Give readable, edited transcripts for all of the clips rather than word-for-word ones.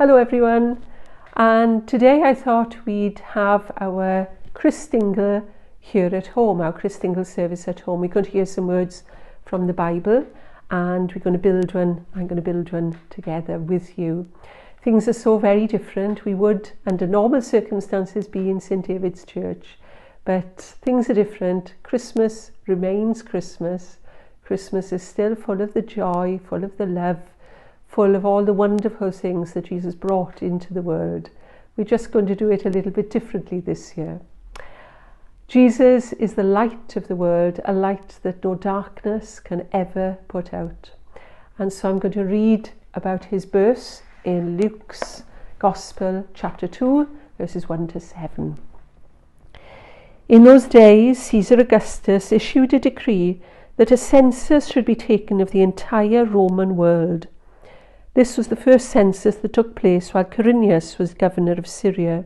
Hello everyone, and today I thought we'd have our Christingle here at home, our Christingle service at home. We're going to hear some words from the Bible and we're going to build one. I'm going to build one together with you. Things are so very different. We would, under normal circumstances, be in St David's Church, but things are different. Christmas remains Christmas. Christmas is still full of the joy, full of the love, full of all the wonderful things that Jesus brought into the world. We're just going to do it a little bit differently this year. Jesus is the light of the world, a light that no darkness can ever put out. And so I'm going to read about his birth in Luke's Gospel, chapter 2, verses 1 to 7. In those days, Caesar Augustus issued a decree that a census should be taken of the entire Roman world. This was the first census that took place while Quirinius was governor of Syria,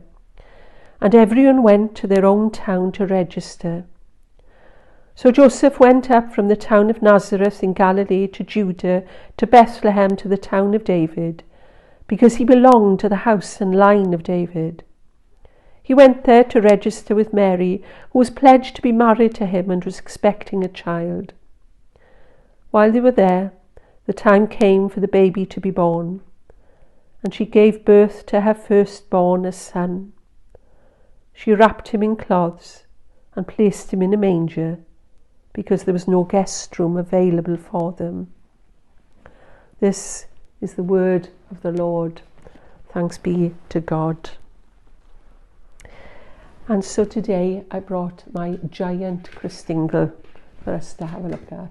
and everyone went to their own town to register. So Joseph went up from the town of Nazareth in Galilee to Judah, to Bethlehem, to the town of David, because he belonged to the house and line of David. He went there to register with Mary, who was pledged to be married to him and was expecting a child. While they were there, the time came for the baby to be born, and she gave birth to her firstborn, a son. She wrapped him in cloths and placed him in a manger, because there was no guest room available for them. This is the word of the Lord. Thanks be to God. And so today I brought my giant Christingle for us to have a look at.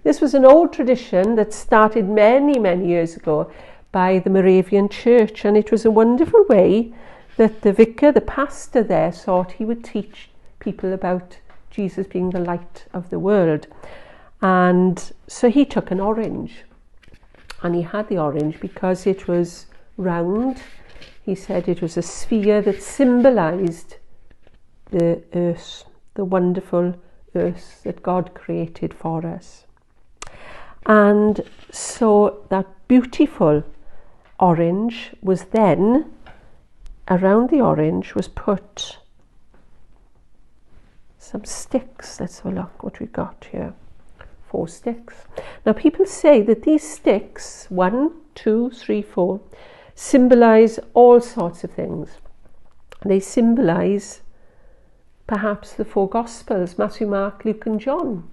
This was an old tradition that started many, many years ago by the Moravian Church, and it was a wonderful way that the vicar, the pastor there, thought he would teach people about Jesus being the light of the world. And so he took an orange, and he had the orange because it was round. He said it was a sphere that symbolised the earth, the wonderful earth that God created for us. And so that beautiful orange was then, around the orange was put some sticks. Let's have a look what we've got here. 4 sticks. Now people say that these sticks, 1, 2, 3, 4, symbolise all sorts of things. They symbolise perhaps the 4 Gospels, Matthew, Mark, Luke and John.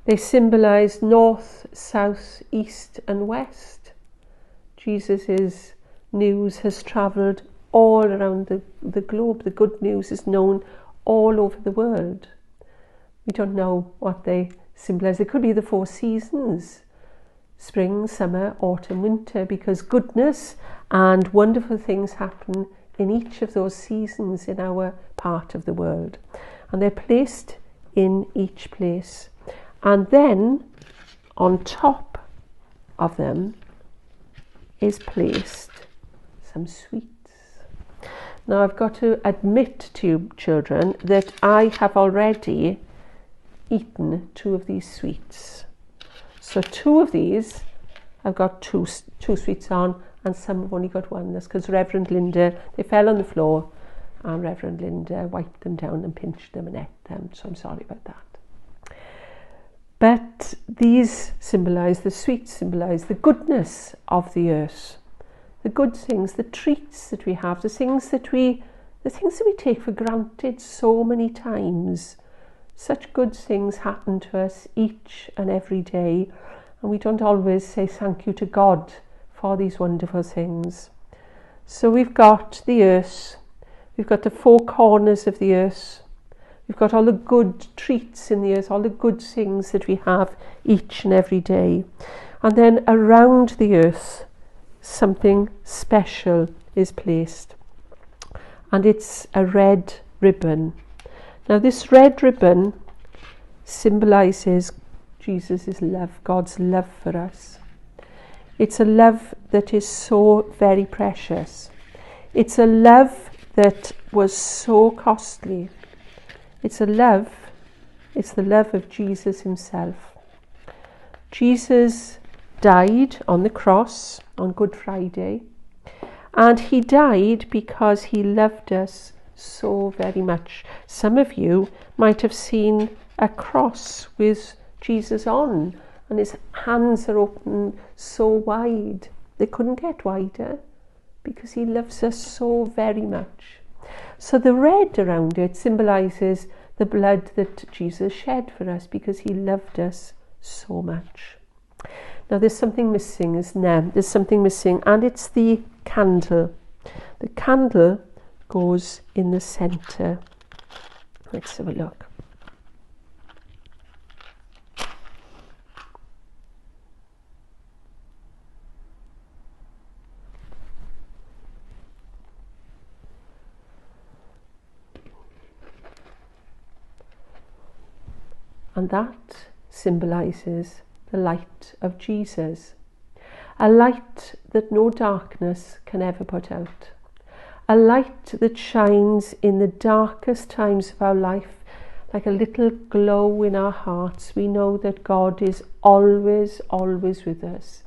They symbolise north, south, east and west. Jesus' news has travelled all around the globe. The good news is known all over the world. We don't know what they symbolise. It could be the 4 seasons, spring, summer, autumn, winter, because goodness and wonderful things happen in each of those seasons in our part of the world. And they're placed in each place. And then on top of them is placed some sweets. Now I've got to admit to you, children, that I have already eaten 2 of these sweets. So 2 of these, I've got two sweets on, and some have only got 1. That's because Reverend Linda, they fell on the floor, and Reverend Linda wiped them down and pinched them and ate them. So I'm sorry about that. But these symbolise, the sweets symbolise the goodness of the earth, the good things, the treats that we have, the things that we take for granted so many times. Such good things happen to us each and every day, and we don't always say thank you to God for these wonderful things. So we've got the earth, we've got the 4 corners of the earth, we've got all the good treats in the earth, all the good things that we have each and every day. And then around the earth, something special is placed. And it's a red ribbon. Now this red ribbon symbolises Jesus' love, God's love for us. It's a love that is so very precious. It's a love that was so costly. It's the love of Jesus himself. Jesus died on the cross on Good Friday, And he died because he loved us so very much. Some of you might have seen a cross with Jesus on, and his hands are open so wide. They couldn't get wider because he loves us so very much. So the red around it symbolises the blood that Jesus shed for us because he loved us so much. Now there's something missing, isn't there? There's something missing, and it's the candle. The candle goes in the centre. Let's have a look. And that symbolises the light of Jesus, a light that no darkness can ever put out, a light that shines in the darkest times of our life like a little glow in our hearts. We know that God is always, always with us,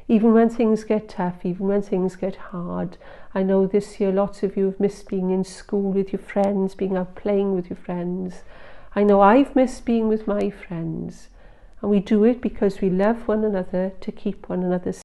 even when things get tough, even when things get hard. I know this year lots of you have missed being in school with your friends, being out playing with your friends. I know I've missed being with my friends, and we do it because we love one another to keep one another